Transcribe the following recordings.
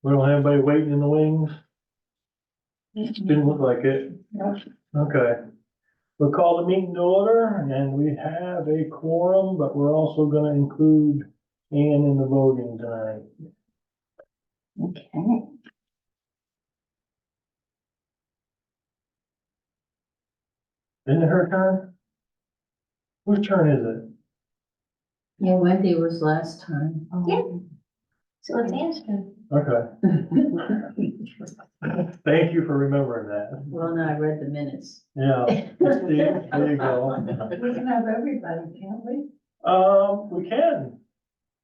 We don't have anybody waiting in the wings? Didn't look like it. No. Okay. We'll call the meeting to order and we have a quorum, but we're also gonna include Ann in the voting tonight. Okay. Isn't it her turn? Whose turn is it? Yeah, Wendy was last time. Yeah. So it's answered. Okay, thank you for remembering that. Well, no, I read the minutes. Yeah, Steve, there you go. We can have everybody, can't we? We can.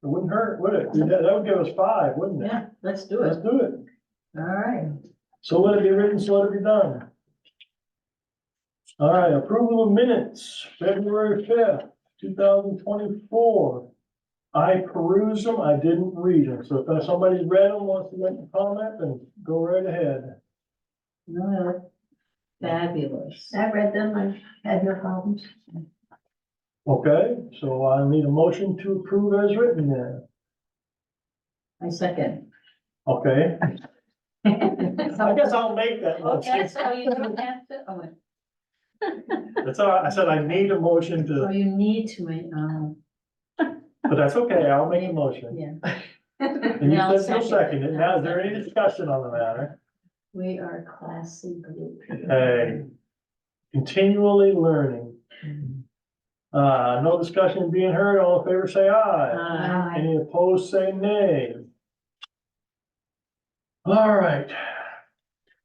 It wouldn't hurt, would it? That would give us 5, wouldn't it? Yeah, let's do Let's it. do it. All right. So let it be written, so let it be done. All right, approval of minutes, February 5th, 2024. I perused them, I didn't read them, so if somebody's read them, wants to make a comment, then go right ahead. No, fabulous. I read them, I had no problems. Okay, so I need a motion to approve as written then. I second. Okay, I guess I'll make that motion. Okay, so you don't have to, oh, That's all right, I said I need a motion oh, to, you need to make, but that's okay, I'll make a motion. yeah. And you Now said you'll second it, now is there any discussion on the matter? We are a classy group. Hey, continually learning. No discussion being heard, all in favor say aye. Any opposed say nay. All right,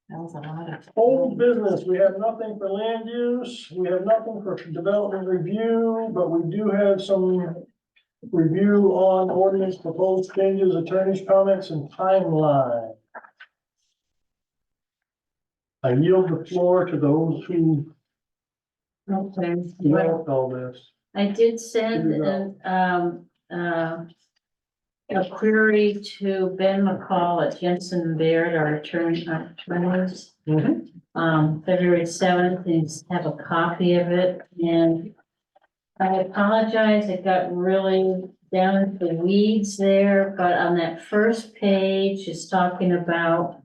That was a lot of. old business, we have nothing for land use, we have nothing for development review, but we do have some review on ordinance proposed changes, attorney's comments and timeline. I yield the floor to those who Okay. developed all this. I did send a query to Ben McCall at Jensen Baird, our attorneys. February 7th, and have a copy of it, and I apologize, it got really down into the weeds there, but on that first page is talking about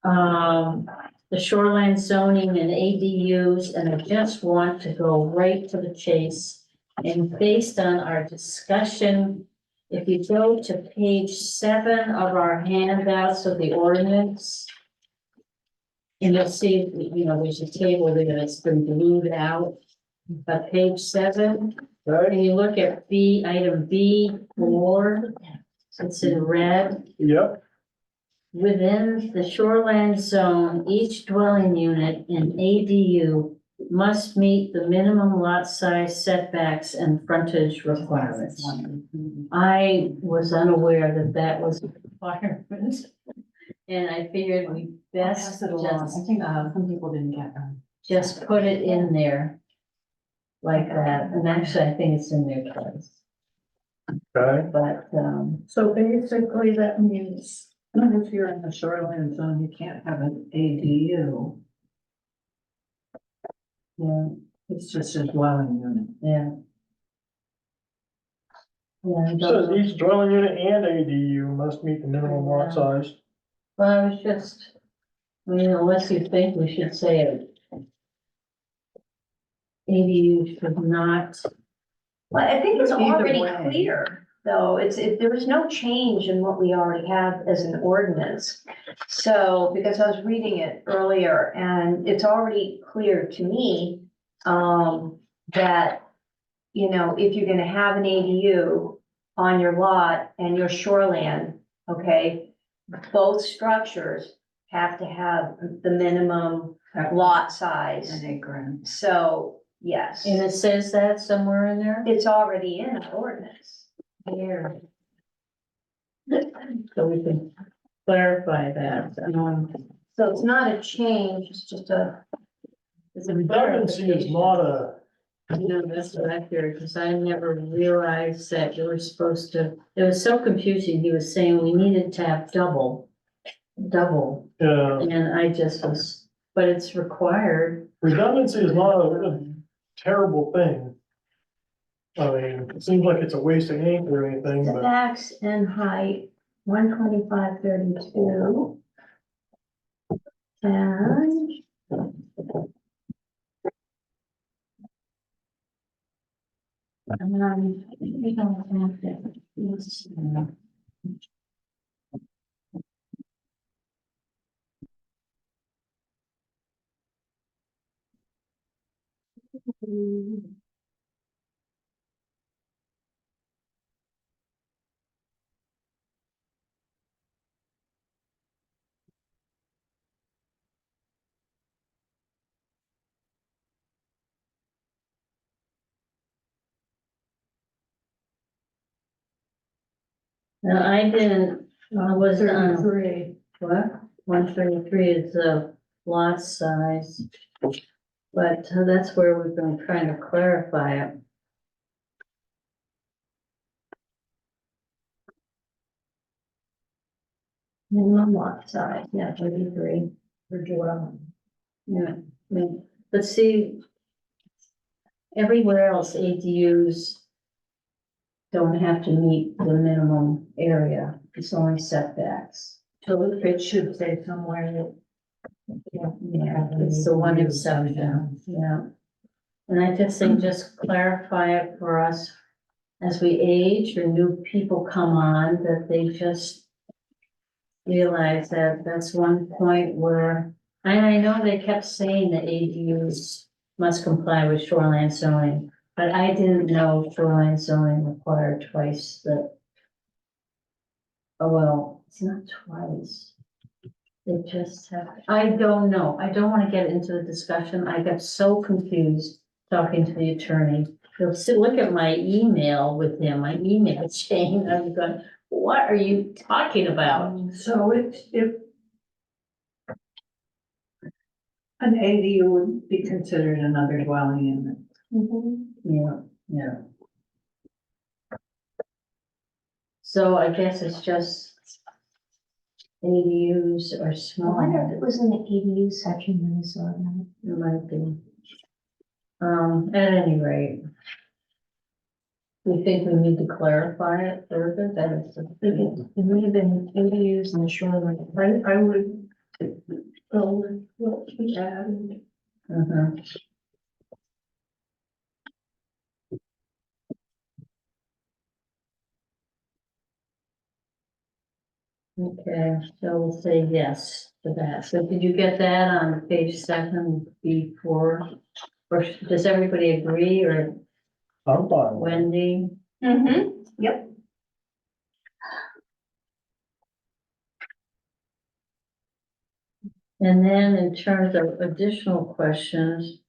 the shoreline zoning and ADUs, and I just want to go right to the chase. And based on our discussion, if you go to page 7 of our handouts of the ordinance, and you'll see, you know, there's a table there that's been blued out. But page 7, Okay, and you look at item B4, it's in red. yep, Within the shoreline zone, each dwelling unit in ADU must meet the minimum lot size setbacks and frontage requirements. I was unaware that that was a requirement. And I figured we best Pass it along. just, I think some people didn't get them. just put it in there like that. And actually, I think it's in there twice, okay, but, So basically that means if you're in the shoreline zone, you can't have an ADU. yeah, It's just a dwelling unit. yeah. Yeah, it those- says each dwelling unit and ADU must meet the minimum lot size. well, I was just, I mean, unless you think we should say it. ADU should not, Well, I think it's Either already way. clear, though, there was no change in what we already have as an ordinance. So, because I was reading it earlier, and it's already clear to me, that, you know, if you're gonna have an ADU on your lot and your shoreland, okay, both structures have to have the minimum lot size. An acre. So, yes, and it says that somewhere in there? it's already in our ordinance. Here. So we can clarify that. So it's not a change, it's just a, It's a Redundancy is not a, No, that's what I figured, because I never realized that you were supposed to, it was so confusing, he was saying we needed to have double, and I just was, but it's required. redundancy is not a terrible thing. I mean, it seems like it's a waste of ink or anything, but setbacks and height 125.32. And We don't have that. Yes. No, I didn't, I was on, 33. what? 133 is the lot size. But that's where we've been trying to clarify it. minimum lot size, yeah, 33. For dwelling. Yeah, but see, everywhere else ADUs don't have to meet the minimum area, it's only setbacks. So it should say somewhere that. Yeah, it's the one exception, yeah. And I just think just clarify it for us as we age or new people come on, that they just realize that that's one point where, and I know they kept saying that ADUs must comply with shoreline zoning, but I didn't know shoreline zoning required twice the. Oh, well, it's not twice. They just have, I don't know, I don't wanna get into the discussion, I got so confused talking to the attorney. He'll sit, look at my email with him, my email chain, I'm going, what are you talking about? So if an ADU would be considered another dwelling unit. Yeah, yeah. So I guess it's just ADUs are I small, wonder if it was in the ADU section when I saw that. it might be. At any rate. We think we need to clarify it further, that is. It may have been ADUs in the shoreline. I would go with what we added. Mhm. Okay, so we'll say yes to that. So did you get that on page 7 before? Or does everybody agree, or I'm fine. Wendy? Mm-hmm, yep. And then in terms of additional questions.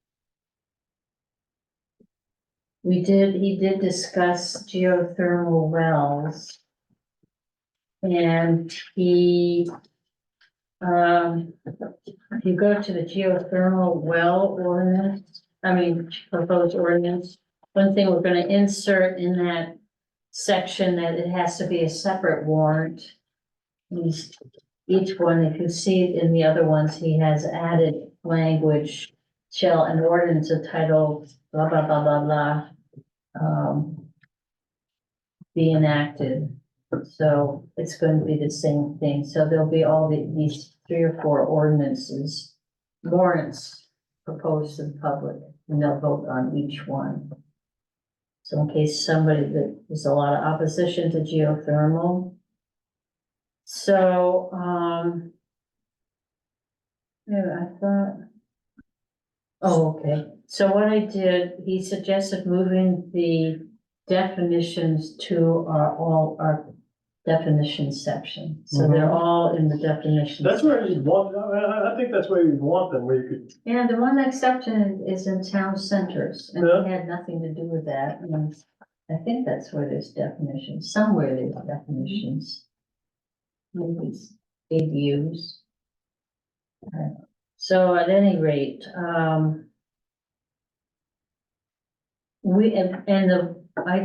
He did discuss geothermal wells. And he, if you go to the geothermal well ordinance, proposed ordinance, one thing we're gonna insert in that section that it has to be a separate warrant. Each one, if you see it in the other ones, he has added language, shall an ordinance entitled blah, blah, blah, blah, blah, be enacted. So it's going to be the same thing. So there'll be all these 3 or 4 ordinances, warrants proposed to the public, and they'll vote on each one. So in case there's a lot of opposition to geothermal. So, yeah, I thought. Oh, okay. So what I did, he suggested moving the definitions to all our definition section. So they're all in the definition. That's where you want, I think that's where you want them, where you could, Yeah, the one exception is in town centers, and Yeah. it had nothing to do with that. And I think that's where there's definitions, somewhere there's definitions. Maybe it's ADUs. So at any rate, I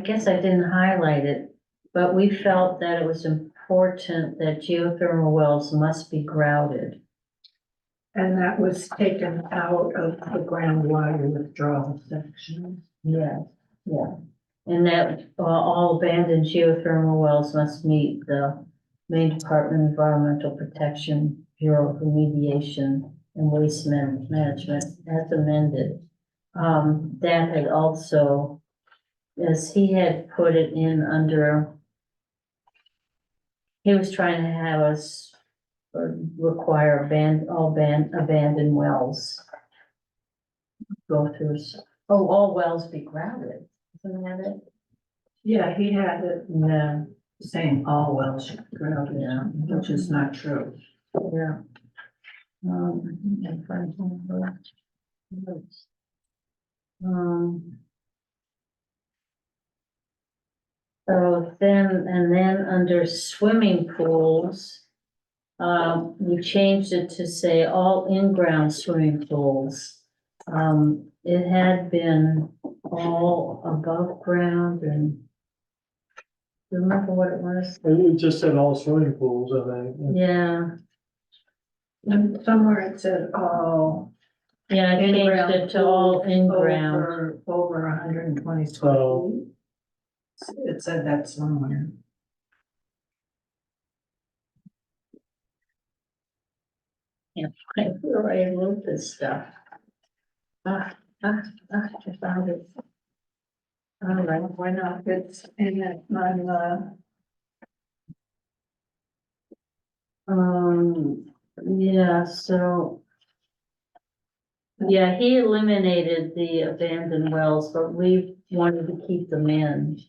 guess I didn't highlight it, but we felt that it was important that geothermal wells must be grouted. And that was taken out of the groundwater withdrawal section. Yeah, yeah. And that all abandoned geothermal wells must meet the Maine Department of Environmental Protection, Bureau of Remediation and Waste Management as amended. That had also, as he had put it in under, he was trying to have us require abandoned wells. Go through, all wells be grounded, isn't that it? Yeah, he had it No, saying all wells should be grounded, yeah, which is not true. yeah. I'm trying to remember. So then under swimming pools, we changed it to say all in-ground swimming pools. It had been all above ground and, do you remember what it was? It just said all swimming pools, I think. Yeah, And somewhere it said all. yeah, I changed in-ground it to all pools in-ground. Over 120 square Oh. feet. It said that somewhere. Where I wrote this stuff. I found it. All right. Why not? It's in it, on, Yeah, so. Yeah, he eliminated the abandoned wells, but we wanted to keep them in.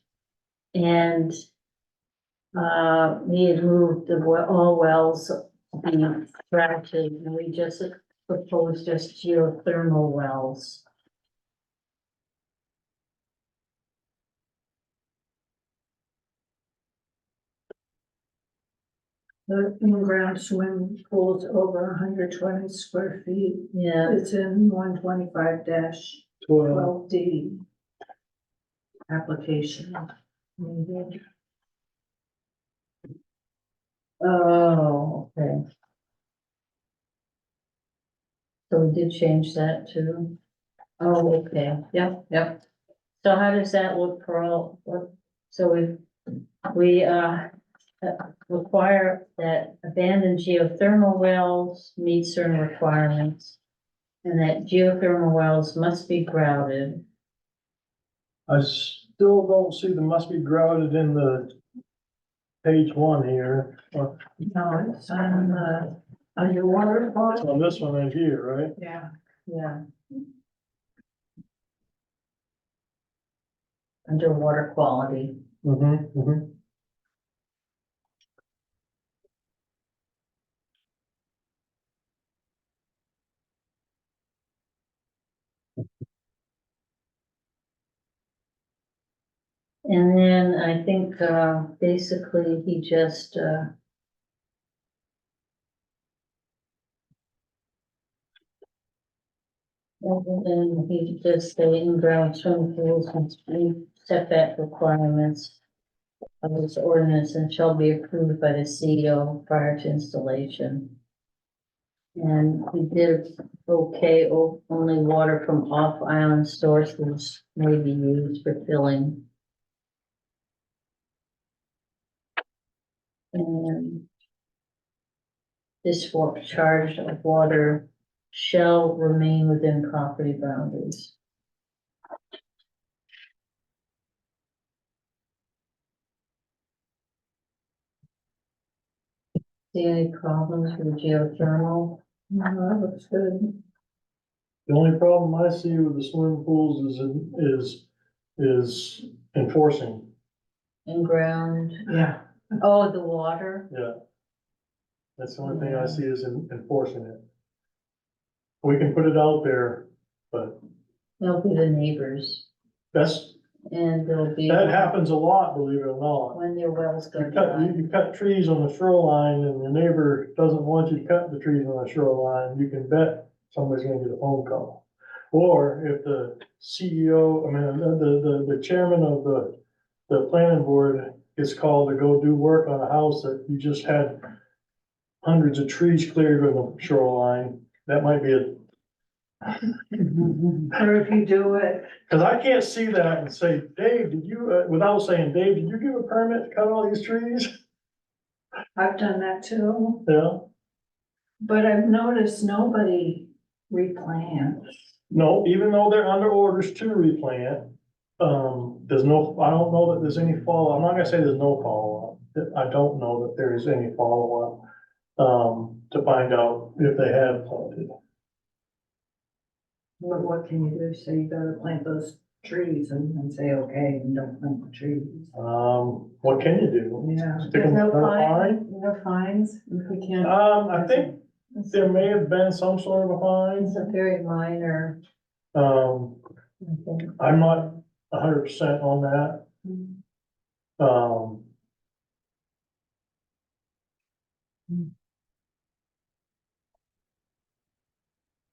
And. He had moved all wells be fractured, and we just proposed just geothermal wells. the in-ground swimming pools over 120 square feet. Yeah, It's in 125 12. D. Application. oh, okay. So we did change that too. Oh, okay, yep. So how does that look for all, so we require that abandoned geothermal wells meet certain requirements. And that geothermal wells must be grouted. I still don't see the must be grouted in the page 1 here. No, it's on your water bottle. On this one right here, right? Yeah. Yeah. Under water quality. Mm-hmm, mm-hmm. And then I think, basically he just, and then he just say in-ground swimming pools must meet setback requirements of this ordinance and shall be approved by the CEO prior to installation. And he did okay, only water from off-island sources may be used for filling. And discharge of water shall remain within property boundaries. See any problems with geothermal? No, that looks good. The only problem I see with the swimming pools is enforcing. In ground, Yeah. oh, the water, Yeah. That's the only thing I see is enforcing it. We can put it out there, but they'll be the neighbors, that's, and there'll be. that happens a lot, believe it or not. When their wells go You cut, dry. you cut trees on the shoreline and your neighbor doesn't want you to cut the trees on the shoreline, you can bet somebody's gonna get a phone call. Or if the CEO, I mean, the chairman of the planning board is called to go do work on a house that you just had hundreds of trees cleared on the shoreline, that might be a. Or if you do it, Cause I can't see that and say, Dave, did you, without saying, Dave, did you give a permit to cut all these trees? I've done that too, Yeah, but I've noticed nobody replants. no, even though they're under orders to replant, there's no, I don't know that there's any follow, I'm not gonna say there's no follow-up. I don't know that there is any follow-up, to find out if they have planted. What can you do? So you gotta plant those trees and say, okay, and don't plant the trees. What can you do? Yeah. Stick them in a fine? No fines, if we can't. I think there may have been some sort of a fine. It's a very minor, Um, I think. I'm not 100% on that. Um,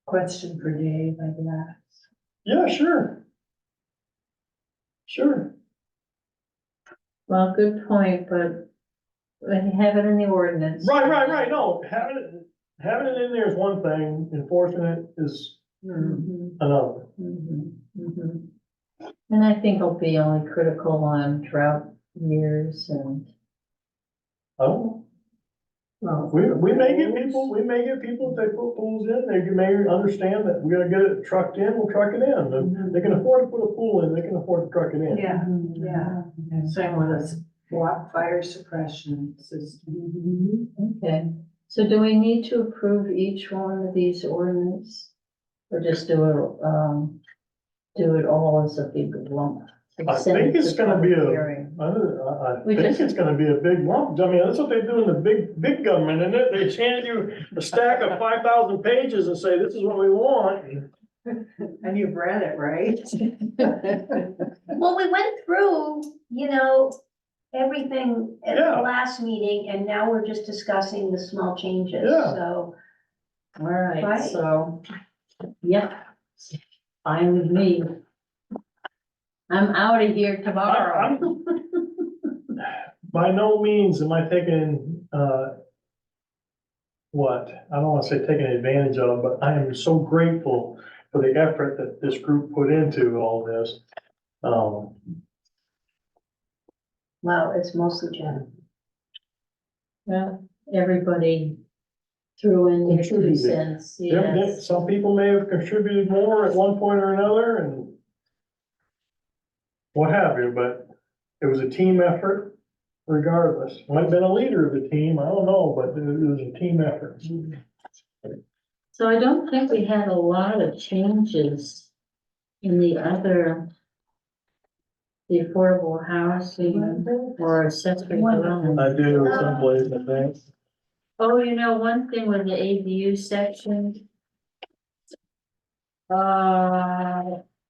Question for Dave, I guess. yeah, sure. Sure. Well, good point, but when you have it in the ordinance. Right, no, having it in there is one thing, enforcing it is Mhm, another. mhm, mhm. And I think it'll be only critical on drought years and. Oh, Well, we may get people, if they put pools in, they may understand that we gotta get it trucked in, we'll truck it in. If they can afford to put a pool in, they can afford to truck it in. yeah, yeah. Same with this fire suppression system. Okay, so do we need to approve each one of these ordinance? Or just do it all as a big lump? I think it's gonna be a- Hearing. I We think just- it's gonna be a big lump. I mean, that's what they do in the big government, isn't it? They hand you a stack of 5,000 pages and say, this is what we want. And you've read it, right? Well, we went through, everything at Yeah. the last meeting, and now we're just discussing the small changes, Yeah. so. All right, Right. so, yep, fine with me. I'm out of here tomorrow. I'm- By no means am I taking, I don't wanna say taking advantage of, but I am so grateful for the effort that this group put into all this. Well, it's mostly Jen. Well, everybody threw in their two Contributed. cents, There- yes. Some people may have contributed more at one point or another and what have you, but it was a team effort regardless. Might have been a leader of the team, I don't know, but it was a team effort. So I don't think we had a lot of changes in the other. The affordable housing or accessory dwelling. I do someplace, I think. Oh, one thing with the ADU section.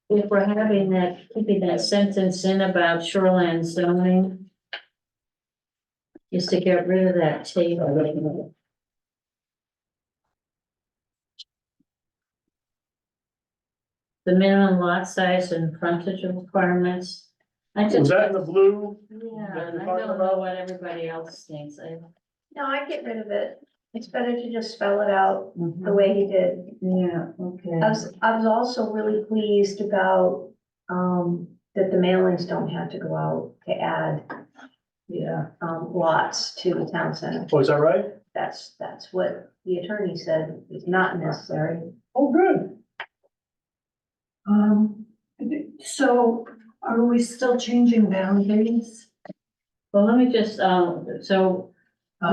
If we're having that, keeping that sentence in about shoreline zoning. Is to get rid of that table. The minimum lot size and frontage requirements. I Was just, that in the blue? yeah, that you're I talking don't know about? what everybody else thinks. No, I get rid of it. It's better to just spell it out the Mhm. way he did. Yeah, okay. I was also really pleased about, that the mailings don't have to go out to add, Yeah. lots to the town center. Oh, is that right? That's what the attorney said is not necessary. Oh, good. So are we still changing boundaries? Well, let me just, so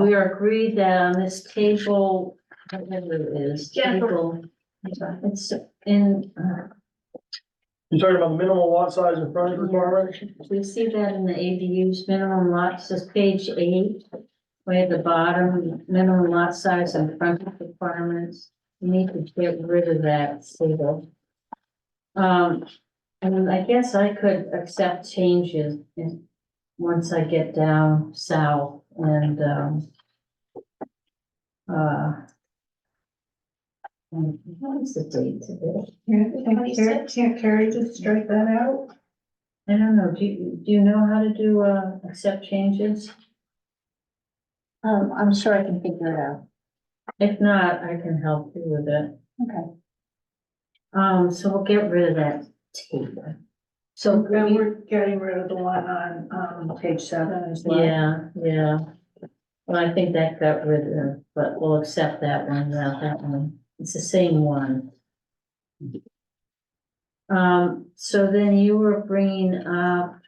we are agreed that on this table, whatever it is, Jennifer. table, I'm sorry. it's in, You talking about the minimum lot size and frontage requirement? we see that in the ADUs, minimum lot, says page 8, way at the bottom, minimum lot size and frontage requirements. We need to get rid of that table. And I guess I could accept changes once I get down south and, what is the date today? Can't Carrie just strike that out? I don't know, do you know how to do, accept changes? I'm sure I can figure it out. If not, I can help you with it. Okay. So we'll get rid of that table. So, And we're getting rid of the one on, page 7 as well. yeah. Well, I think that got rid of, but we'll accept that one, without that one. It's the same one. So then you were bringing up,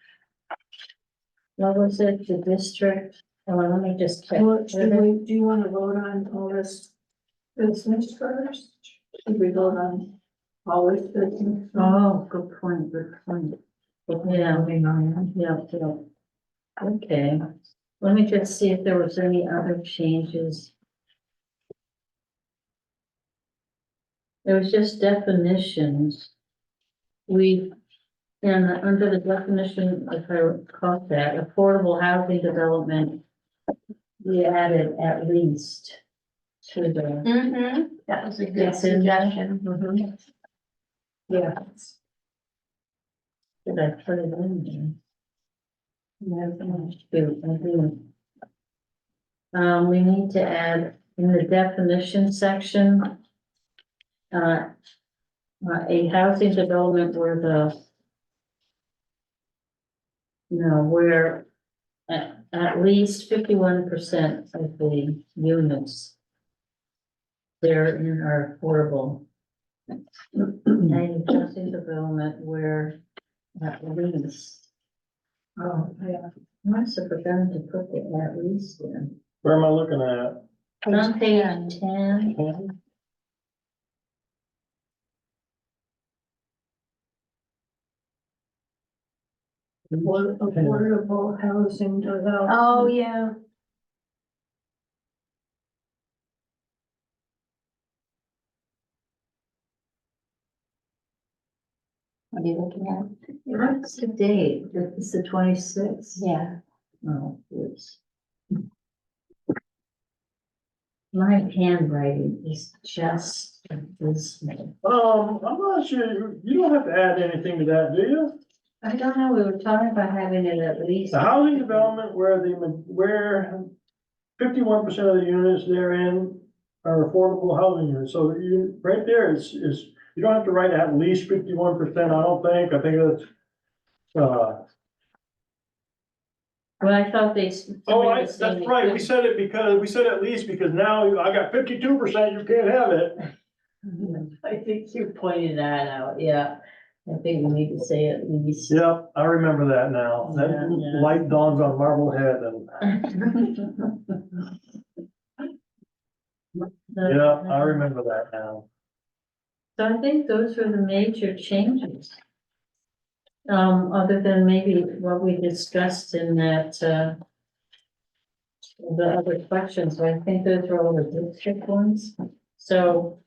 what was it, the district? Oh, let me just check. Well, do you want to vote on all this business first? Should we vote on all this business? Oh, good point, good point. Yeah, Voting on yeah, yeah. Okay, let me just see if there was any other changes. There was just definitions. And under the definition, if I caught that, affordable housing development, we added at least to the. Mm-hmm, that was a good It's in there. suggestion. Mhm. Yeah. Did I put it in there? No, I didn't. We need to add in the definition section. A housing development where where at least 51% of the units there in are affordable. And housing development where at least, Oh, yeah. I must have forgotten to put the at least in. Where am I looking at? On page 10, Affordable housing development. Oh, yeah. What are you looking at? what's the date? It's the 26th? Yeah. Oh, oops. My handwriting is just abysmal. I'm not sure, you don't have to add anything to that, do you? I don't know, we were talking about having it at least. The housing development where 51% of the units therein are affordable housing units, so you, right there is, you don't have to write at least 51%, I don't think, I think that's, Well, I thought they. somebody was saying that's they right, we couldn't- said it because, we said at least because now I got 52%, you can't have it. I think you pointed that out, yeah. I think we need to say at least. Yep, I remember that now, Yeah, that yeah. light dawns on Marblehead and, yeah, I remember that now. So I think those were the major changes. Other than maybe what we discussed in that, the other questions, I think those are all the district ones, so.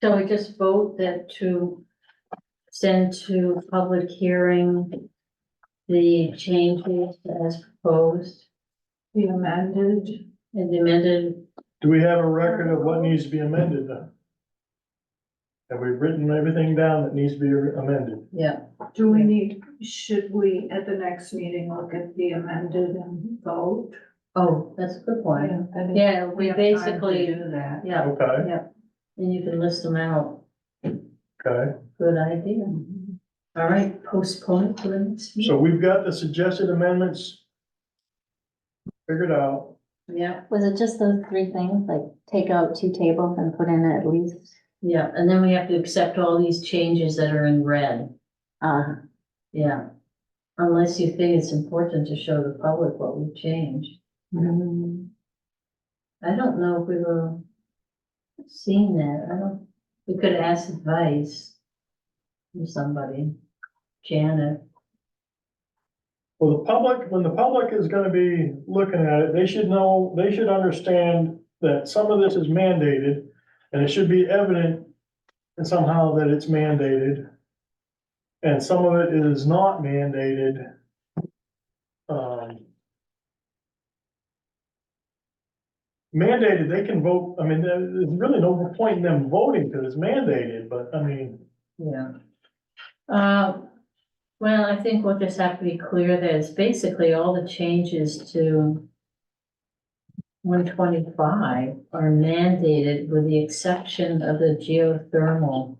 So we just vote that to send to public hearing the changes as proposed The amended. and amended. Do we have a record of what needs to be amended then? Have we written everything down that needs to be amended? Yeah, Do we need, should we at the next meeting look at the amended and vote? oh, that's a good point. I think Yeah, we we have time to basically, do that. yeah, Okay, and you can list them out. okay, Good idea. All right, postpone it to the next meeting. so we've got the suggested amendments figured out. Yeah, Was it just those three things, like take out 2 tables and put in at least? yeah, and then we have to accept all these changes that are in red. Yeah. Unless you think it's important to show the public what we've changed. I don't know if we were seeing that. We could ask advice from somebody, Janet. Well, the public, when the public is gonna be looking at it, they should know, they should understand that some of this is mandated. And it should be evident and somehow that it's mandated. And some of it is not mandated. Mandated, they can vote, I mean, there's really no point in them voting because it's mandated, but I mean, Yeah. Well, I think we'll just have to be clear that it's basically all the changes to 125 are mandated with the exception of the geothermal,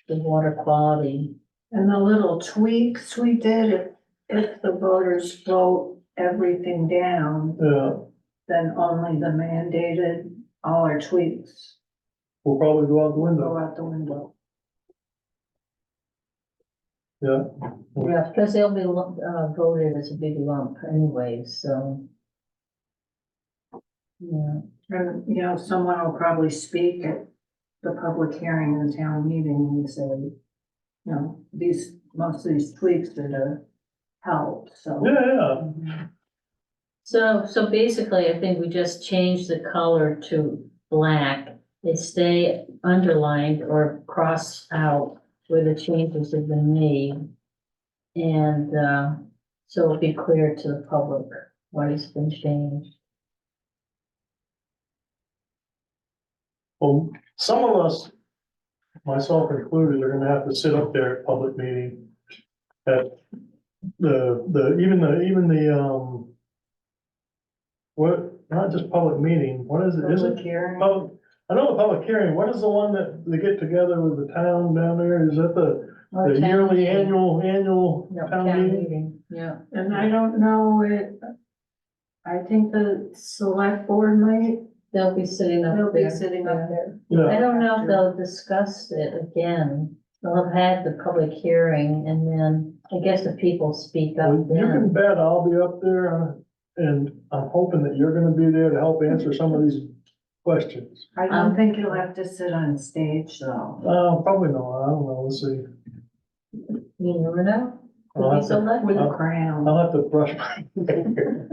the water quality. And the little tweaks we did, if the voters vote everything down, Yeah, then only the mandated, all our tweaks we'll probably go out the go window, out the window. yeah. Yeah, because they'll be voted as a big lump anyway, so. Yeah, And, you know, someone will probably speak at the public hearing in the town meeting and say, you know, most of these tweaks are to help, so. Yeah, yeah, so basically, I think we just change the color to black. They stay underlined or crossed out where the changes have been made. And, so it'll be clear to the public what has been changed. well, some of us, myself included, are gonna have to sit up there at public meeting. At even the, what, not just public meeting, what is it, is Public it? hearing. I know the public hearing, what is the one that they get together with the town down there, is that the yearly annual No, town meeting? Yeah. And I don't know it, I think the select board might, They'll be sitting up they'll be there. sitting up there. Yeah, I don't know if they'll discuss it again. They'll have had the public hearing and then I guess the people speak up well, you can then. bet I'll be up there, and I'm hoping that you're gonna be there to help answer some of these questions. I don't think you'll have to sit on stage though. Probably not, I don't know, let's see. You never know. I'll Could be have to- selected. With a crown. I'll have to brush my hair.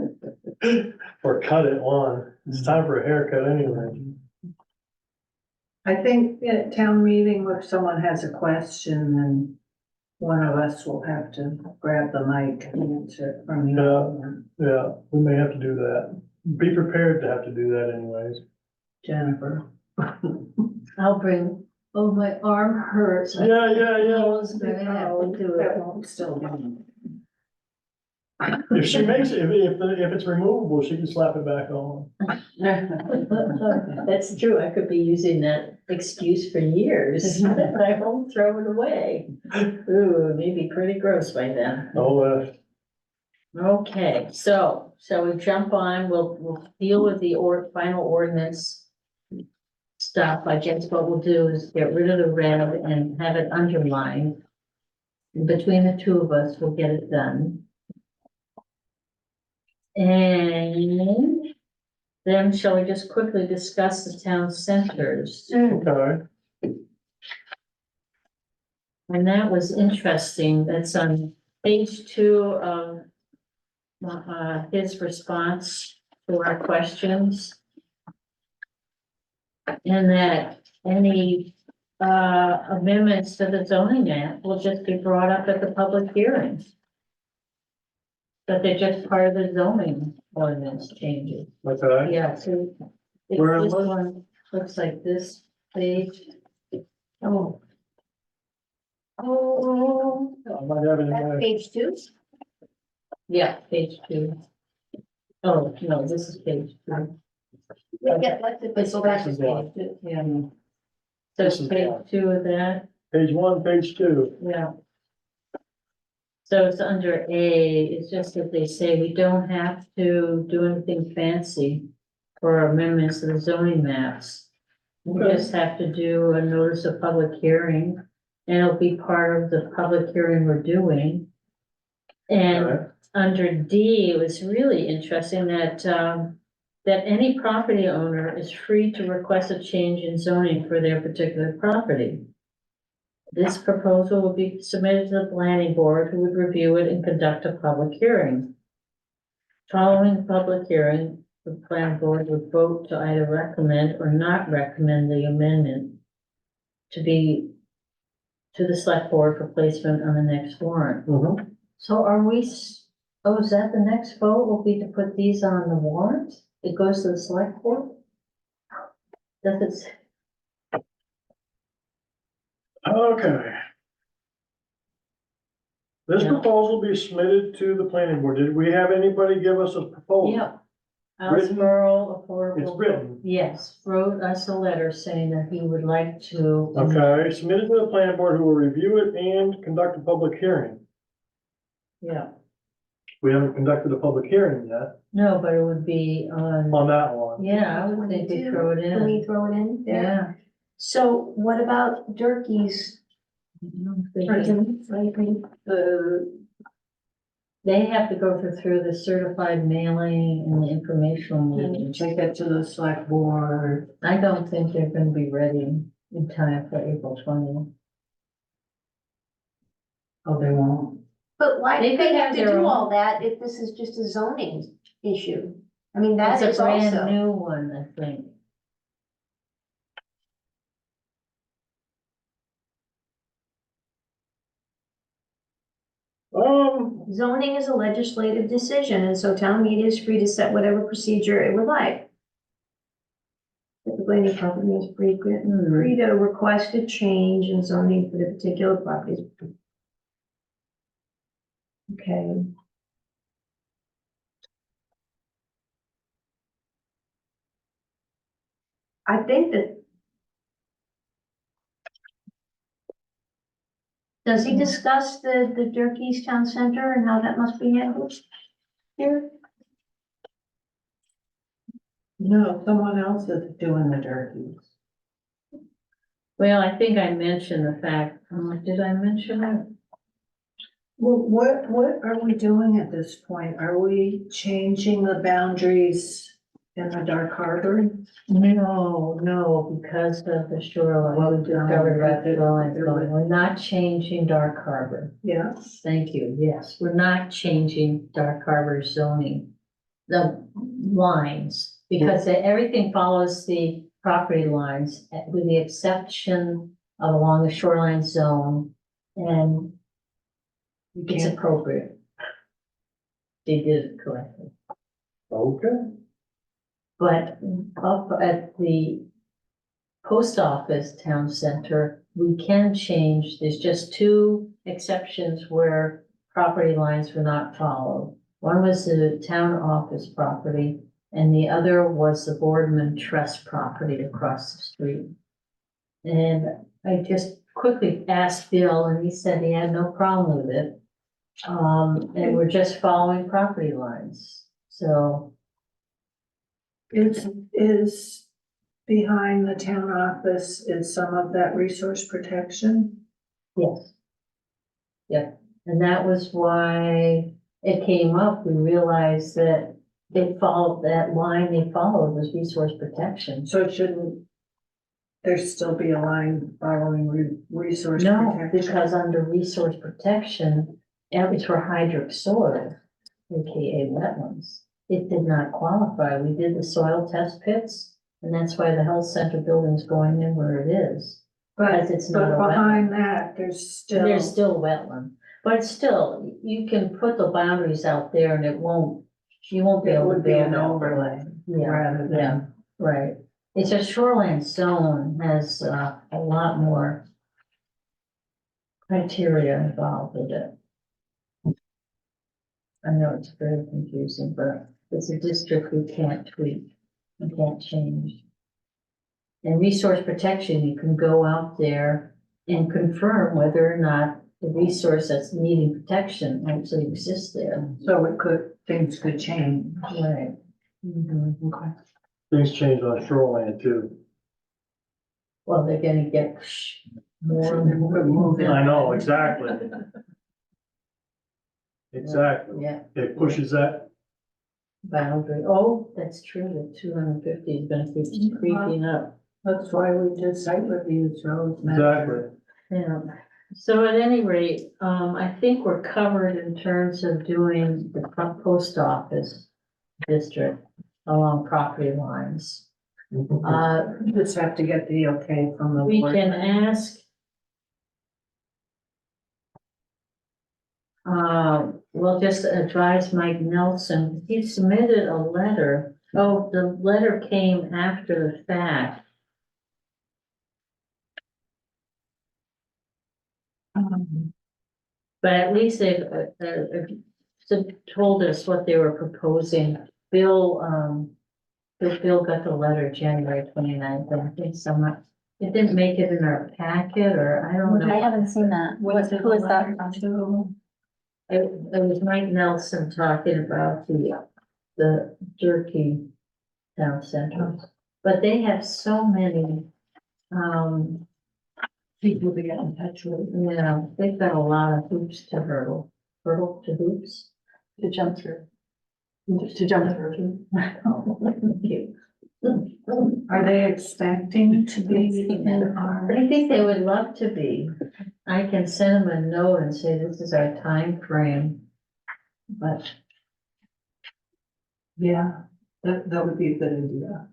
Or cut it on, it's time for a haircut anyway. I think at town meeting, if someone has a question, then one of us will have to grab the mic and answer it from the other one. Yeah, we may have to do that. Be prepared to have to do that anyways. Jennifer. I'll bring, oh, my arm hurts. Yeah, yeah, yeah. I was gonna have to do That it. won't still be. If she makes it, if it's removable, she can slap it back on. That's true, I could be using that excuse for years, I won't throw it away. Ooh, maybe pretty gross by then. Oh, Okay, so, shall we jump on, we'll deal with the final ordinance stuff, I guess what we'll do is get rid of the red and have it underlined. And between the two of us, we'll get it done. And then shall we just quickly discuss the town centers? okay. And that was interesting, that's on page 2 of his response to our questions. And that any amendments to the zoning map will just be brought up at the public hearings. But they're just part of the zoning ordinance changes. Okay. Yeah, so Where this am I? one looks like this page. Oh. Oh, I might have it in my, Page 2? yeah, page 2. Oh, no, this is page 2. Yeah, let's go back to This is page one. 2. Yeah. So This is page one. 2 of that, page 1, page 2. yeah. So it's under A, it's just that they say we don't have to do anything fancy for our amendments to the zoning maps. We Okay. just have to do a notice of public hearing, and it'll be part of the public hearing we're doing. And Okay. under D, it was really interesting that, that any property owner is free to request a change in zoning for their particular property. This proposal will be submitted to the planning board, who would review it and conduct a public hearing. Following the public hearing, the planning board would vote to either recommend or not recommend the amendment to the select board for placement on the next warrant. Mhm. So are we, oh, is that the next vote will be to put these on the warrant? It goes to the select board? Does it, say- Okay. This Yeah. proposal be submitted to the planning board. Did we have anybody give us a proposal? yeah. Alice Written? Burrow, affordable. It's written. Yes, wrote us a letter saying that he would like to. Okay, submitted to the planning board who will review it and conduct a public hearing. Yeah, We haven't conducted a public hearing yet No, but it would be on, on that one. yeah, I would think we throw it Can we in. throw it in there? Yeah. So what about Durkee's? They have to go through the certified mailing and the informational meetings. Take it to the select board. I don't think they're gonna be ready in time for April 20th. Oh, they won't. But why They do could they have have to their do own- all that if this is just a zoning issue? I mean, that It's is a brand also, new one, I think. zoning is a legislative decision, and so town meeting is free to set whatever procedure it would like. Typically, any property is free to request a change in zoning for the particular properties. Okay. I think that. Does he discuss the Durkee's Town Center and how that must be handled here? No, someone else is doing the turkeys. Well, I think I mentioned the fact, did I mention it? Well, what are we doing at this point? Are we changing the boundaries in the Dark Harbor? No, because of the shoreline, Well, we discovered about the shoreline there zone. We're not changing Dark Harbor. Yes. Thank you, yes, we're not changing Dark Harbor zoning, the lines, because everything follows the property lines, with the exception of along the shoreline zone, and You it's can't, appropriate. They did it correctly. Okay. But up at the post office town center, we can change, there's just two exceptions where property lines were not followed. One was the town office property, and the other was the Boardman Trust property across the street. And I just quickly asked Bill, and he said he had no problem with it. And we're just following property lines, so. is behind the town office, is some of that resource protection? Yes. Yep, and that was why it came up, we realized that they followed, that line they followed was resource protection. So shouldn't there still be a line following resource No, protection? because under resource protection, and it's for hydric soil, AKA wetlands. It did not qualify, we did the soil test pits, and that's why the health center building's going in where it is. But, Because it's not but a wetland. behind that, there's There's still, still wetland, but still, you can put the boundaries out there and it won't, you won't be it able to would be build. an out overlay there. rather Yeah, than. right. It's a shoreline zone has a lot more criteria involved with it. I know it's very confusing, but it's a district we can't tweak, we can't change. And resource protection, you can go out there and confirm whether or not the resource that's needing protection actually exists there. So things could change. Right. Mhm. Okay. Things change on shoreline too. Well, they're gonna get more and more. Moving. I know, exactly. Exactly. Yeah, It pushes that, boundary. Oh, that's true. The 250 is gonna keep creeping up. That's why we did site reviews, roads. exactly. Yeah. So at any rate, I think we're covered in terms of doing the post office district along property lines. You just have to get the okay from the. We board. can ask. We'll just advise Mike Nelson, he submitted a letter. Oh, the letter came after the fact. But at least they've, told us what they were proposing. Bill got the letter January 29th, and I think someone, it didn't make it in our packet, or I don't know. I haven't seen that. What's in Who is the that letter from? to? it was Mike Nelson talking about the Durkey Town Center. But they have so many, People to get in touch with. you know, they've got a lot of hoops to hurdle to hoops. To jump through. To jump through. Cute. Are they expecting to be in our? I think they would love to be. I can send them a note and say, this is our time frame. But Yeah, that would be a good idea.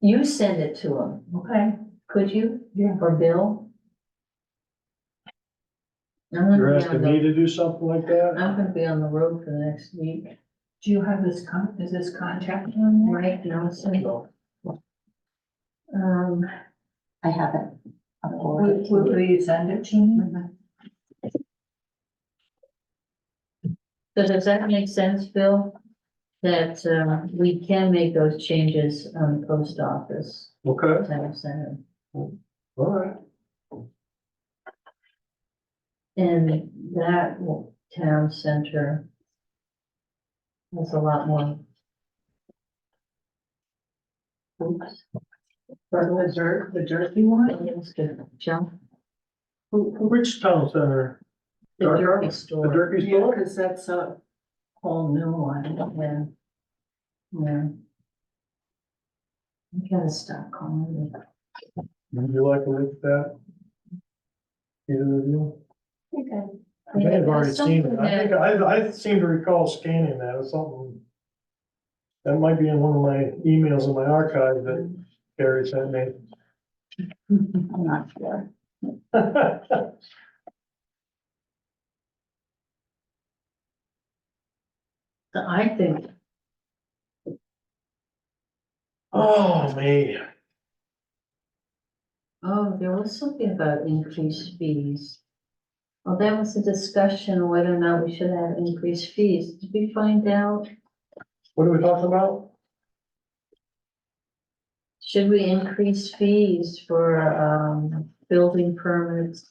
you send it to them, Okay. could you? Yeah. Or Bill? I'm gonna You're be asking on me the, to do something like that? I'm gonna be on the road for the next week. Do you have is this contact on there? Mike Nelson. I have it. I'll forward it to Will you. you send it to me? So does that make sense, Bill? That, we can make those changes on the post office, Okay, town center. all right. And that town center has a lot more. Oops. The Durkey one? It's to jump Which town center? the Durkey The store. Durkey Yeah, store? cause that's a whole new one. Yeah. Yeah. I gotta stop calling it. Would you like to look at that? Either of you? Okay. I may have already seen it. Something I think, that- I seem to recall scanning that or something. That might be in one of my emails in my archive that Gary sent me. I'm not sure. I think, Oh, me. oh, there was something about increased fees. Well, that was a discussion whether or not we should have increased fees. Did we find out? What are we talking about? Should we increase fees for, building permits?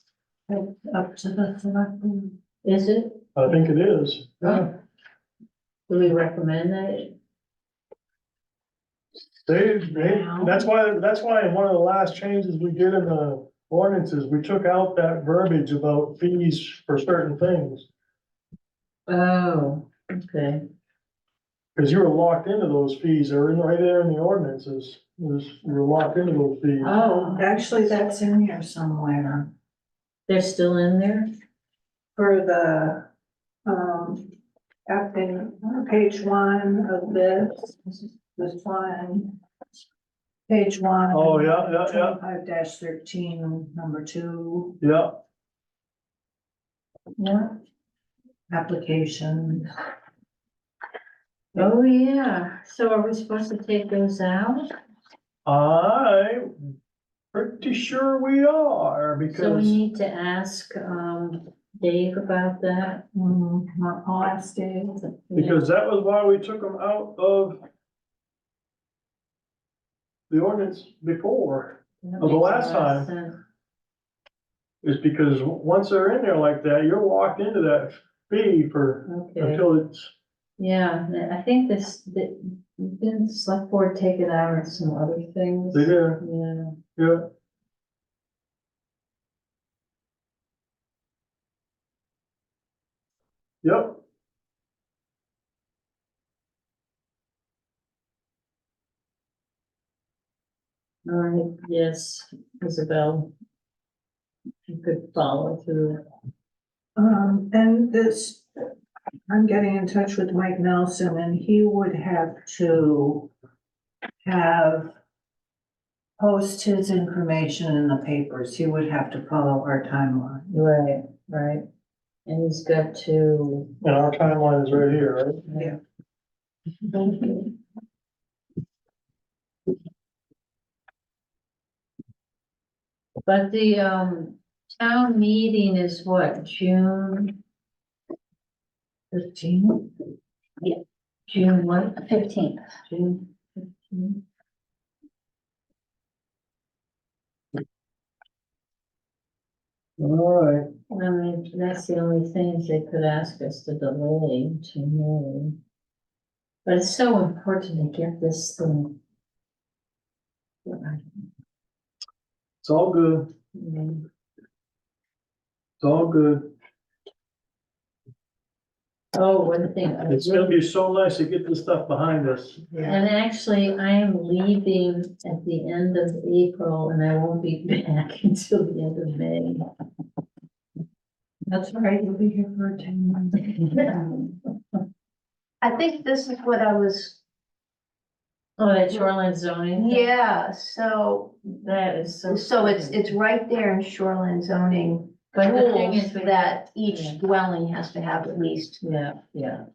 Up to the selectmen. Is it? I think it is. Yeah. Do we recommend that? That's why in one of the last changes we did in the ordinances, we took out that verbiage about fees for certain things. Oh, okay. Cause you were locked into those fees, they're right there in the ordinances, you were locked into those fees. Oh, actually, that's in here somewhere. They're still in there? For the, up in page one of this one. Page one. Oh, yeah. 25-13, number 2, Yeah, Yeah. application. Oh, yeah. So are we supposed to take those out? I'm pretty sure we are, So we because, need to ask, Dave about that? I'll ask Dave. because that was why we took them out of the ordinance before, That the makes a last lot of time. sense. is because once they're in there like that, you're locked into that fee for, Okay, until it's, yeah, I think didn't the select board take it out and some other things? they do, Yeah. yeah. Yep, All right, yes, Isabel. You could follow through. And this, I'm getting in touch with Mike Nelson, and he would have to post his information in the papers. He would have to follow our timeline. Right, right. And he's got to. and our timeline is right here, right? Yeah. But the, town meeting is what, June? 15? Yeah. June what? 15th. June 15. All right, I mean, that's the only things they could ask us to delay to move. But it's so important to get this thing. it's all good, it's all good. Oh, one thing. It's gonna be so nice to get this stuff behind us. And actually, I am leaving at the end of April and I won't be back until the end of May. That's all right, you'll be here for 10 months. I think this is what I was, Oh, that shoreline zoning? thing? yeah, so, That is so. so it's right there in shoreline zoning. But the thing Rules is, we- that each Yeah. dwelling has to have at least Yeah, yeah.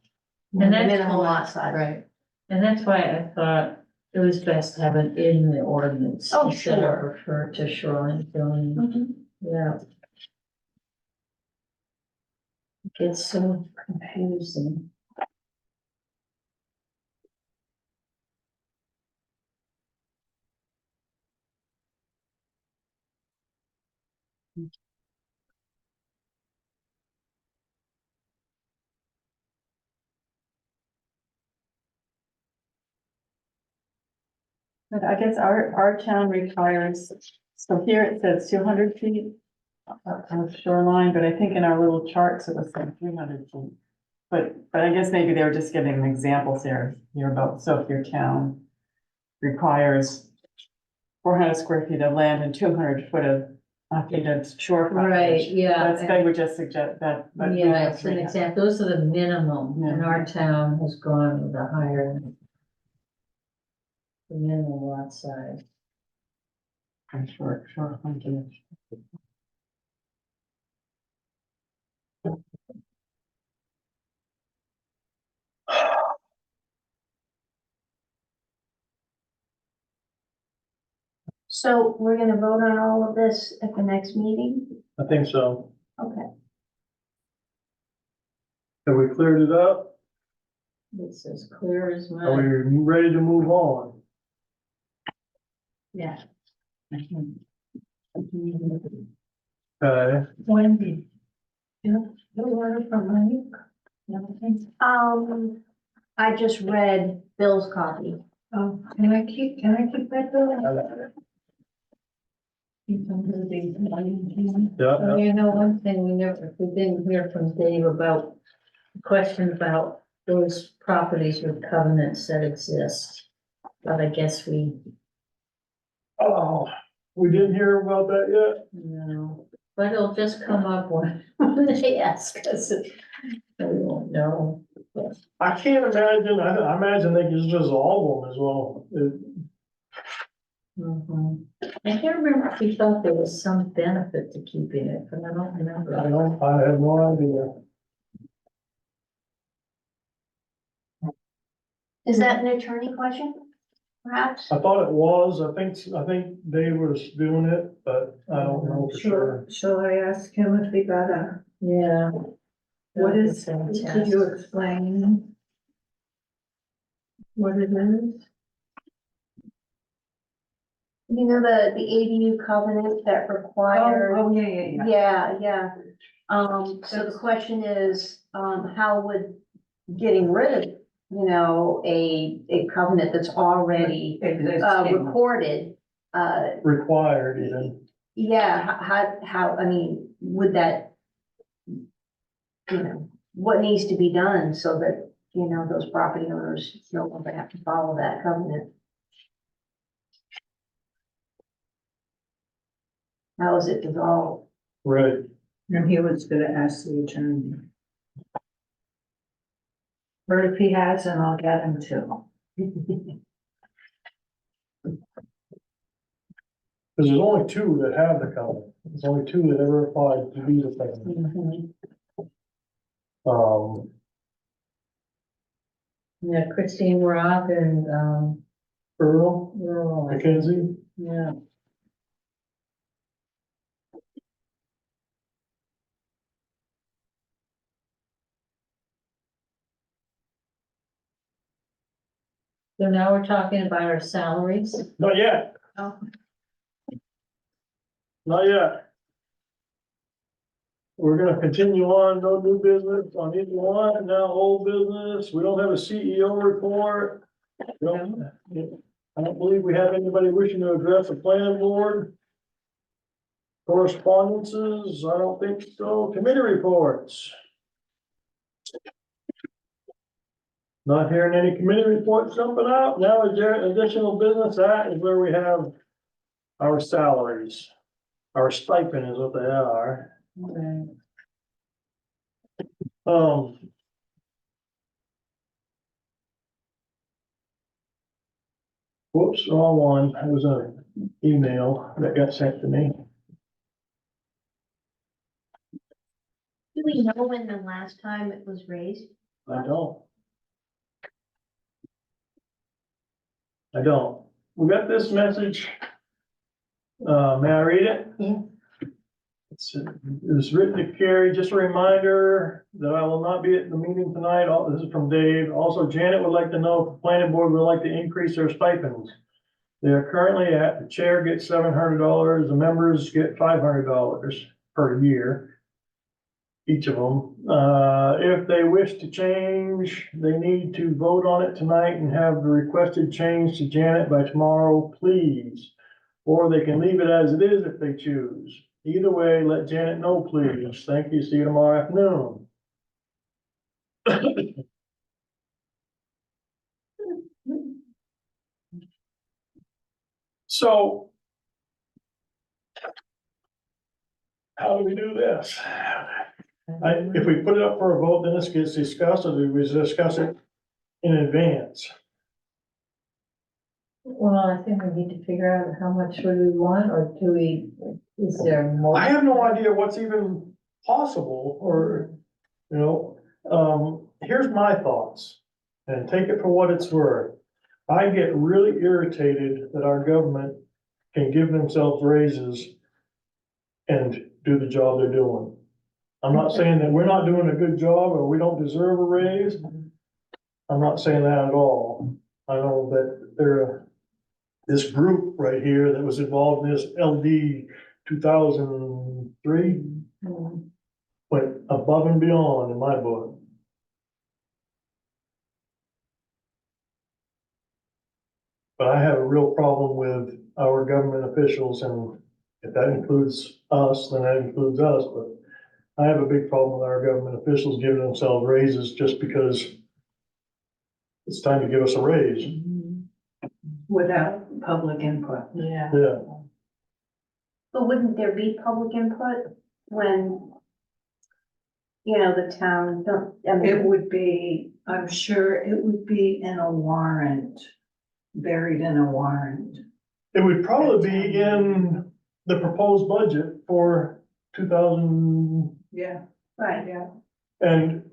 the And that's minimum why- lot size. Right, and that's why I thought it was best to have it in the ordinance. Oh, instead of sure. Refer to shoreline zoning, Mhm. yeah. It gets so confusing. But I guess our town requires, so here it says 200 feet of shoreline, but I think in our little charts it was like 300 feet. But I guess maybe they were just giving examples here about, so if your town requires 400 square feet of land and 200 feet of shore frontage. Right, yeah. That's, they would just suggest that. but we Yeah, have it's an 300. example, those are the minimum, and our town has gone with a higher. The minimum lot size. I'm sure frontage. So we're gonna vote on all of this at the next meeting? I think so. Okay. Have we cleared it up? It's as clear as Are we mud. ready to move on? Yeah. Okay, Wendy. You the letter from Mike? Nothing? I just read Bill's copy. Oh, can I keep that bill? yeah, Oh, you know, one thing we didn't hear from Dave about, a question about those properties with covenants that exist. But I guess we, oh, we didn't hear about that yet? but it'll just come up when they ask us. We won't know. I can't imagine, I imagine they can just resolve them as well. Mhm. I can't remember if we thought there was some benefit to keeping it, but I don't I remember. have no idea. Is that an attorney question, perhaps? I thought it was, I think Dave was doing it, but I don't know for sure. Shall I ask him if he got a, Yeah. what is, That'd be could you fantastic. explain? What it is? You know, the ADU covenant that requires. Oh, yeah. Yeah. So the question is, how would getting rid of, a covenant that's already, recorded, Required even. yeah, how, I mean, would that, what needs to be done so that, those property owners no longer have to follow that covenant? How is it dissolved? Right. And he was gonna ask the attorney. Or if he hasn't, I'll get him to. Because there's only two that have the covenant. There's only two that ever applied to be the covenant. Mhm. Yeah, Christine Rock and, Earl, Earl, Mackenzie, yeah. So now we're talking about our salaries. not yet, Oh. not yet. we're gonna continue on, no new business on either one, now old business, we don't have a CEO report. I don't believe we have anybody wishing to address the planning board. Correspondences, I don't think so, committee reports. Not hearing any committee reports jumping out, now is there additional business, that is where we have our salaries. Our stipend is what they are. Whoops, wrong one. It was an email that got sent to me. Do we know when the last time it was raised? I don't. I don't. We got this message. May I read it? Yeah. It was written to Carrie, just a reminder that I will not be at the meeting tonight. This is from Dave. Also, Janet would like to know if the planning board would like to increase their stipends. They are currently at, the chair gets $700, the members get $500 per year. Each of them. If they wish to change, they need to vote on it tonight and have the requested change to Janet by tomorrow, please. Or they can leave it as it is if they choose. Either way, let Janet know, please. Thank you. See you tomorrow afternoon. So, how do we do this? If we put it up for a vote, then this gets discussed, or do we discuss it in advance? Well, I think we need to figure out how much would we want, or do we, is there more? I have no idea what's even possible, or, here's my thoughts, and take it for what it's worth. I get really irritated that our government can give themselves raises and do the job they're doing. I'm not saying that we're not doing a good job or we don't deserve a raise. I'm not saying that at all. I know that this group right here that was involved in this LD 2003 went above and beyond in my book. But I have a real problem with our government officials, and if that includes us, then that includes us, but I have a big problem with our government officials giving themselves raises just because it's time to give us a raise. Without public input. Yeah. Yeah, But wouldn't there be public input when, the town, It would be, I'm sure it would be in a warrant, buried in a warrant. it would probably be in the proposed budget for 2000, Yeah. right, Yeah. and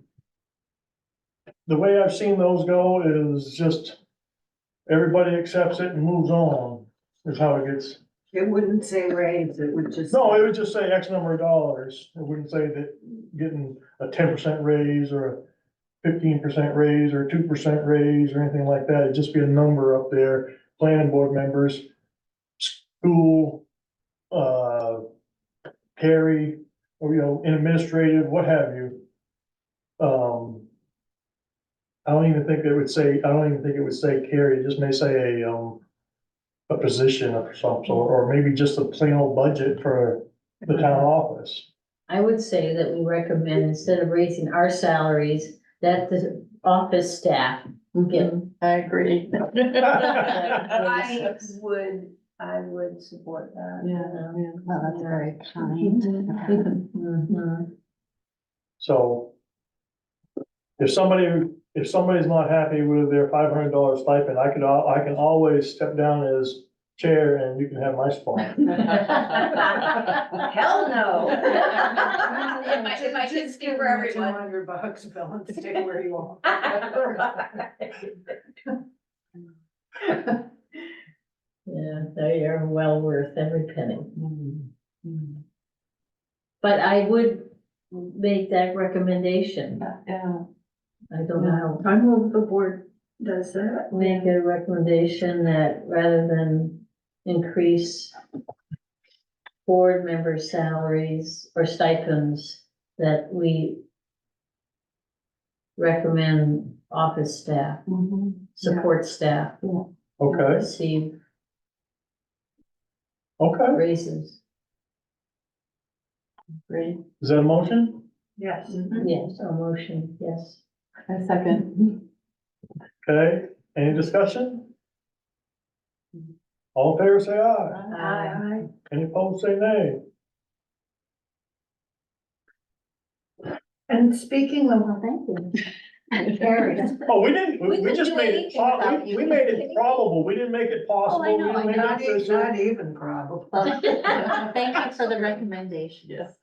the way I've seen those go is just everybody accepts it and moves on, is how it gets. It wouldn't say raise, it would just. No, it would just say X number of dollars. It wouldn't say that getting a 10% raise or a 15% raise or a 2% raise or anything like that. It'd just be a number up there, planning board members, school, Carrie, or, in administrative, what have you. I don't even think it would say Carrie, it just may say a position of some sort, or maybe just a plain old budget for the town office. I would say that we recommend, instead of raising our salaries, that the office staff get. I agree. I would support that. Yeah. Well, that's very kind. Mhm. So if somebody's not happy with their $500 stipend, I can always step down as chair and you can have my spot. Hell no. If I can speak for everyone. $200, Bill, and stay where you are. Yeah, they are well worth every penny. But I would make that recommendation. Yeah. I don't know. I move the board does that. Make a recommendation that rather than increase board member salaries or stipends, that we recommend office staff, support staff Okay, receive okay. raises. Great. Is that a motion? Yes. Yes, a motion, yes. A second. Okay, any discussion? All in favor, say aye. Aye. Any opposed, say nay. And speaking of Well, thank you. Carrie, Oh, we didn't, We we couldn't just do made it, anything without we you. made it probable, we didn't make it possible. I know, we didn't make it not official. even probable. Well, thank you for the recommendation. Yes.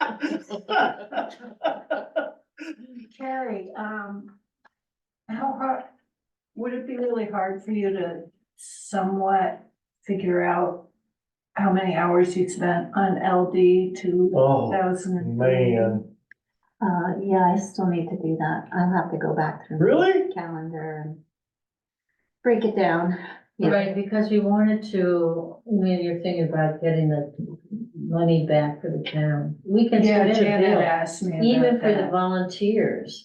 Carrie, how hard, would it be really hard for you to somewhat figure out how many hours you spent on LD Oh, 2003? man, Yeah, I still need to do that. I'll have to go back through. the really? Calendar and break it down. Yeah. Right, because we wanted to, when you're thinking about getting the money back for the town, we can Yeah, submit a Janet bill. asked me Even about for the that. volunteers,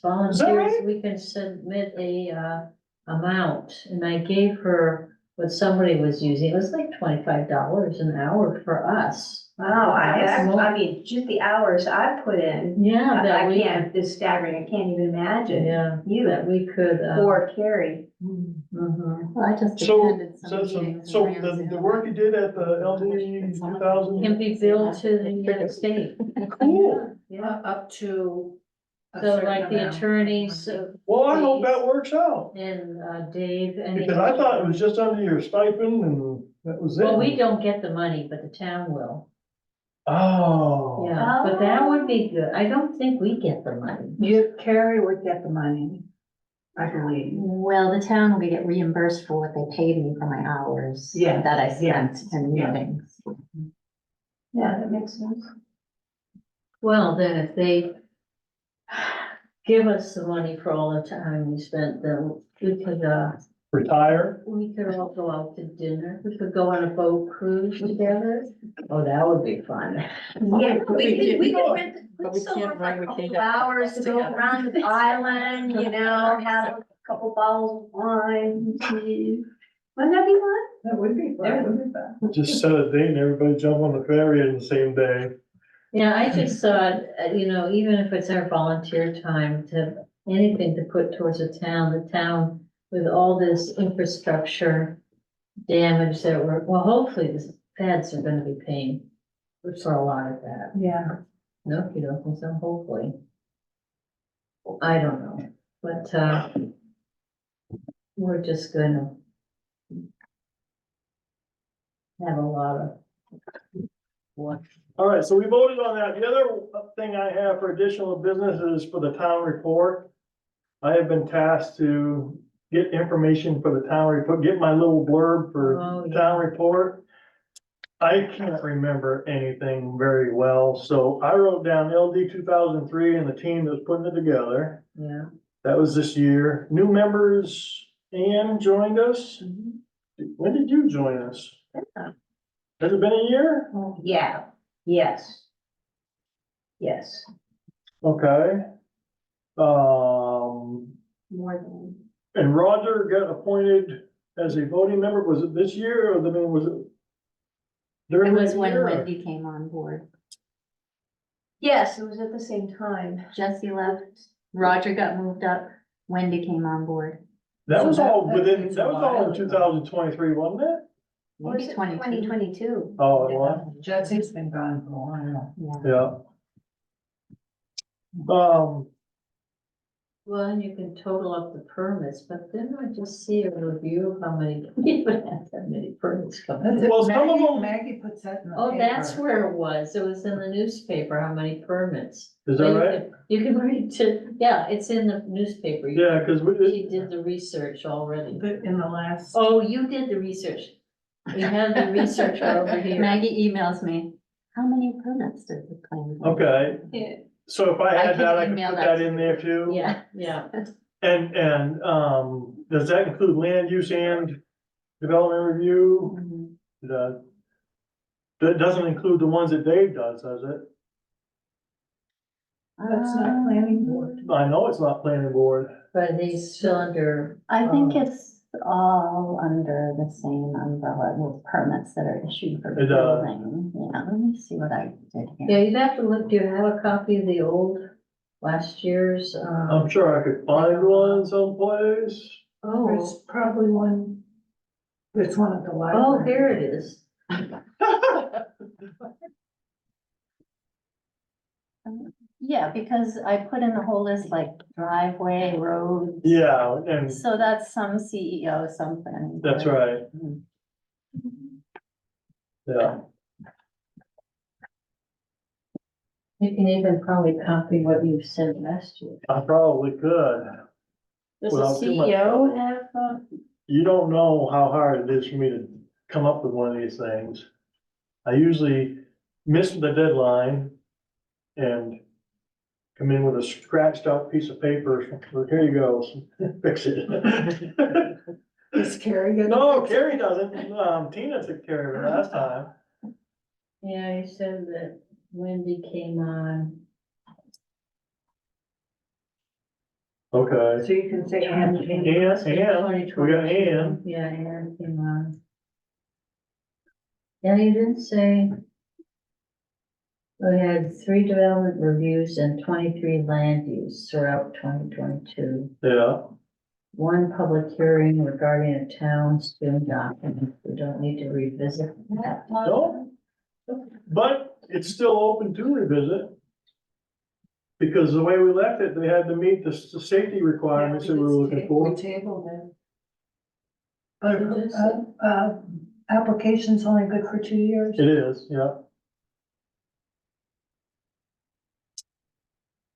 we can submit a, amount, and I gave her what somebody was using, it was like $25 an hour for us. Wow, That's more. I mean, just the hours I put in, Yeah, that I we, can't, it's staggering, I can't even imagine. yeah, You that we could, or Carrie. mhm. Well, I just So, attended some meetings. so and ran the Zoom. work you did at the LD 2000? Can be billed to the state. Cool. Yeah, Up to. a so certain like the amount. attorneys Well, I hope that works out, and Dave and. because I thought it was just under your stipend and that was it. Well, we don't get the money, but the town will. Oh. Yeah, but that would be good. I don't think we get the money. Carrie would get the money, I believe. Well, the town will get reimbursed for what they paid me for my hours. Yes, That I spent yes, in yeah. meetings. Yeah, that makes sense. Well, then if they give us the money for all the time we spent, then Retire? we could all go out to dinner. We could go on a boat cruise together. Oh, that would be fun. Yeah, we could rent, But put we someone can't for ride, a we couple can't of have- hours to go around the island, you know, have a couple bottles of wine. Wouldn't that be fun? That would be fun, that would be fun. Just set a date and everybody jump on the ferry in the same day. Yeah, I just thought, even if it's our volunteer time to, anything to put towards the town with all this infrastructure damage that well, hopefully the feds are gonna be paying for a lot of that. Yeah. No, you don't think so, hopefully. I don't know, but, we're just gonna have a lot of what. All right, so we voted on that. The other thing I have for additional business is for the town report. I have been tasked to get information for the town report, get my little blurb for Oh, yeah. town report. I can't remember anything very well, so I wrote down LD 2003 and the team that was putting it together. Yeah. That was this year. New members, Ann joined us. When did you join us? Has it been a year? Yeah, yes. Yes. Okay. More than. And Roger got appointed as a voting member. Was it this year or was it? It During was the when year? Wendy came on board. Yes, it was at the same time. Jesse left, Roger got moved up, Wendy came on board. That was So all that within, means that a was all in while two ago. thousand twenty-three, wasn't it? Or was Maybe it 22. 2022? Oh, it was, Jesse's been gone for a while. yeah. Well, and you can total up the permits, but then I just see a review of how many people have that many permits come That's in. it. Well, some of them- Maggie puts that in the Oh, that's paper. where it was. It was in the newspaper, how many permits. Is So that you right? can- You can read to, yeah, it's in the newspaper. You- Yeah, cause we, She did the research already. In the last. Oh, you did the research. We have the research over here. Maggie emails me, how many permits did the plan? okay, Yeah. so if I I had can that, I could email put that that in there too. Yeah, yeah. And, does that include land use and development review? Mhm. That doesn't include the ones that Dave does it? That's not planning board. I know it's not planning board. But he's still under. I think it's all under the same umbrella with permits that are issued for It does. building. Yeah, let me see what I did here. Yeah, you'd have to look, do you have a copy of the old, last year's, I'm sure I could find one someplace. There's oh, probably one, there's one at the oh, library. here it is. Yeah, because I put in the whole list like driveway, roads. Yeah, and So that's some CEO, something. that's right, yeah. You can even probably copy what you said last year. I probably could. Does the Without too much CEO trouble. have, You don't know how hard it is for me to come up with one of these things. I usually miss the deadline and come in with a scratched out piece of paper. Well, here you go, fix it. Is Carrie gonna? No, fix it? Carrie doesn't. Tina took care of it last time. yeah, you said that Wendy came on. Okay. So you can say Anne came. And, we got Ann. Yeah, Ann came on. Yeah, you didn't say. We had 3 development reviews and 23 land use throughout 2022. Yeah, 1 public hearing regarding a town student document. We don't need to revisit that. no, but it's still open to revisit. Because the way we left it, they had to meet the safety requirements that we were looking for. We tabled it. But, application's only good for 2 years. It is, yeah.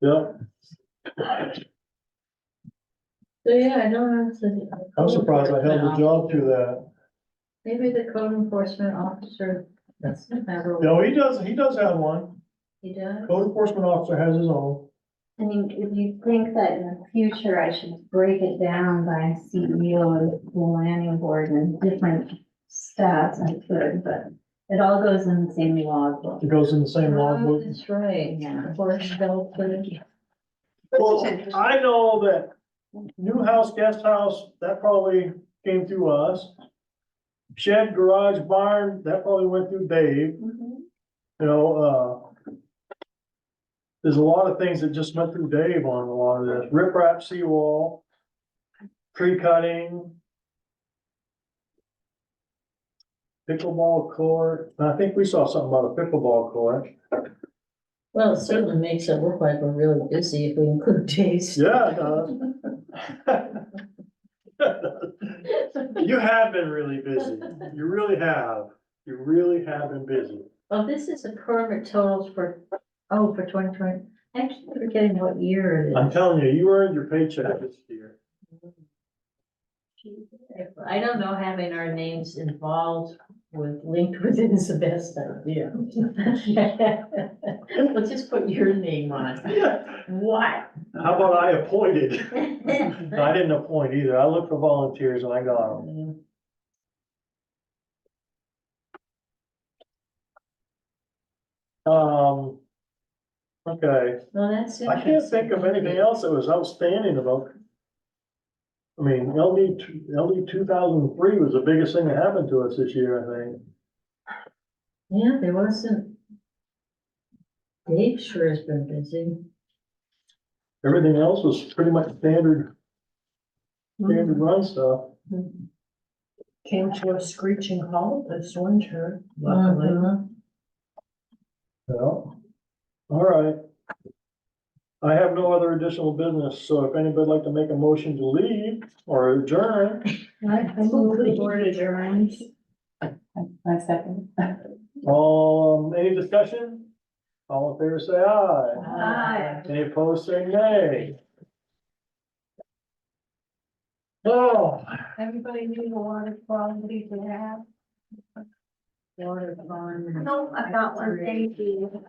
Yeah, So, yeah, I don't know. I'm surprised I held the job through that. Maybe the code enforcement officer, that's never. No, he does have one. He does? Code enforcement officer has his own. I mean, if you think that in the future I should break it down by CEO of the planning board and different stats, I could, but it all goes in the same logbook. It goes in the same Oh, logbook. that's right. Yeah. Forest development. Well, I know that new house, guest house, that probably came through us. Shed, garage, barn, that probably went through Dave, you know, there's a lot of things that just went through Dave on a lot of this, riprap, seawall, tree cutting. Pickleball court, I think we saw something about a pickleball court. Well, it certainly makes it look like we're really busy if we include days. Yeah, it does. You have been really busy, you really have, been busy. Well, this is a permit totals for 2020. I keep forgetting what year it I'm is. telling you, you earned your paycheck this year. I don't know, having our names involved with, linked with it is the best idea. We'll just put your name on. What? How about I appointed? I didn't appoint either, I looked for volunteers and I got them. Okay, Well, that's I can't think of anything else that was outstanding about. I mean, LD 2003 was the biggest thing that happened to us this year, I think. Yeah, there wasn't. Dave sure has been busy. Everything else was pretty much standard run stuff. Came to a screeching halt this winter, luckily. Mhm. Yeah, all right. I have no other additional business, so if anybody'd like to make a motion to leave or adjourn, I move the board adjourns. I second. any discussion? All in favor, say aye. Aye. Any opposed, say nay. Oh, Everybody need a water quality to have. Water fund. No, I've got one, thank you.